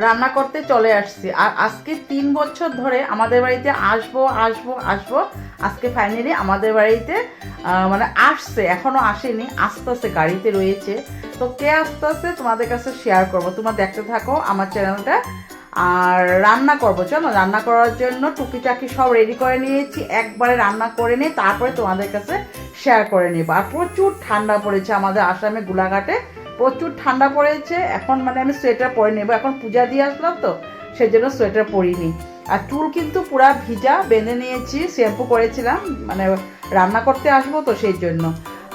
রান্না করতে চলে আসছি। আর আজকে 3 বছর ধরে আমাদের বাড়িতে আসবো আসবো আসবো, আজকে ফাইনালি আমাদের বাড়িতে মানে আসছে, এখনও আসেনি, আসতেছে, গাড়িতে রয়েছে। তো কে আসতেছে তোমাদের কাছে শেয়ার করবো, তোমরা দেখতে থাকো আমার চ্যানেলটা। আর রান্না করবো, চলো রান্না করার জন্য টুকিটাকি সব রেডি করে নিয়েছি, একবারে রান্না করে নিয়ে তারপরে তোমাদের কাছে শেয়ার করে নিব। আর প্রচুর ঠান্ডা পড়েছে আমাদের আসামে গোলাঘাটে, প্রচুর ঠান্ডা পড়েছে। এখন মানে আমি সোয়েটার পরে নেবো, এখন পূজা দিয়ে আসলাম তো সেই জন্য সোয়েটার পরিনি। আর চুল কিন্তু পুরা ভিজা, বেঁধে নিয়েছি, শ্যাম্পু করেছিলাম, মানে রান্না করতে আসবো তো সেই জন্য।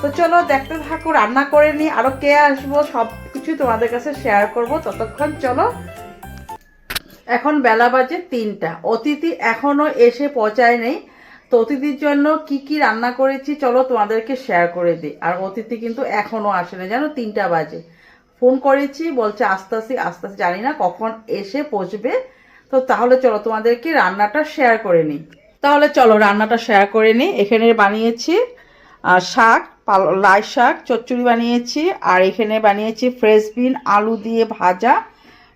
তো চলো দেখতে থাকো, রান্না করে নিই, আরও কে আসবো সব কিছু তোমাদের কাছে শেয়ার করব। ততক্ষণ চলো। এখন বেলা বাজে 3টা, অতিথি এখনও এসে পৌঁছায় নেই। তো অতিথির জন্য কি কি রান্না করেছি চলো তোমাদেরকে শেয়ার করে দিই। আর অতিথি কিন্তু এখনও আসে না, জানো 3টা বাজে। ফোন করেছি, বলছে আস্তে আস্তে, জানি না কখন এসে পৌঁছবে। তো তাহলে চলো তোমাদেরকে রান্নাটা শেয়ার করে নিই। তাহলে চলো রান্নাটা শেয়ার করে নিই। এখানে বানিয়েছি শাক, লাই শাক চচ্চড়ি বানিয়েছি। আর এখানে বানিয়েছি ফ্রেশ বিন আলু দিয়ে ভাজা,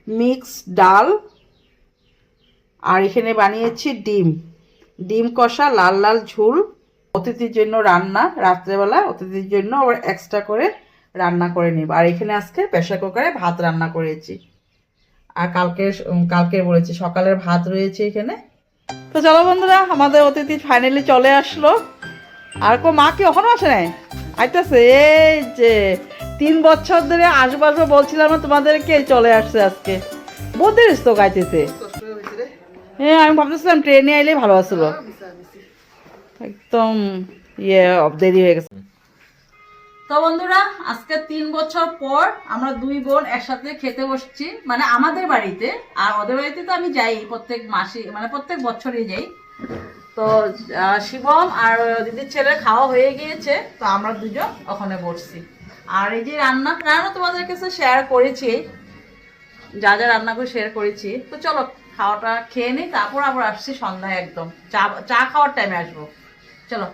মিক্স ডাল। আর এখানে বানিয়েছি ডিম, ডিম কষা, লাল লাল ঝোল। অতিথির জন্য রান্না, রাত্রেবেলা অতিথির জন্য আবার এক্সট্রা করে রান্না করে নিব। আর এখানে আজকে প্রেসার কুকারে ভাত রান্না করেছি। আর কালকে বলেছি সকালের ভাত রয়েছে এখানে। তো চলো বন্ধুরা, আমাদের অতিথি ফাইনালি চলে আসলো। আর মা কি এখনো আসে নাই? আইতেছে, এই যে 3 বছর ধরে আসবো আসবো বলছিলাম না তোমাদেরকে, চলে আসছে আজকে। বহুত দেরিস তো গাইতেছে। হ্যাঁ, আমি ভাবতেছিলাম ট্রেনে আইলে ভালো আসলো, একদম দেরি হয়ে গেছে। তো বন্ধুরা, আজকে 3 বছর পর আমরা 2 বোন একসাথে খেতে বসছি, মানে আমাদের বাড়িতে। আর ওদের বাড়িতে তো আমি যাই প্রত্যেক মাসে, মানে প্রত্যেক বছরই যাই। তো শিবম আর দিদির ছেলে খাওয়া হয়ে গিয়েছে, তো আমরা দুজন ওখানে বসছি। আর এই যে রান্না তোমাদের কাছে শেয়ার করেছি, যা যা রান্না করে শেয়ার করেছি। তো চলো খাওয়াটা খেয়ে নিই, তারপর আবার আসছি সন্ধ্যায়, একদম চা খাওয়ার টাইমে আসবো। চলো।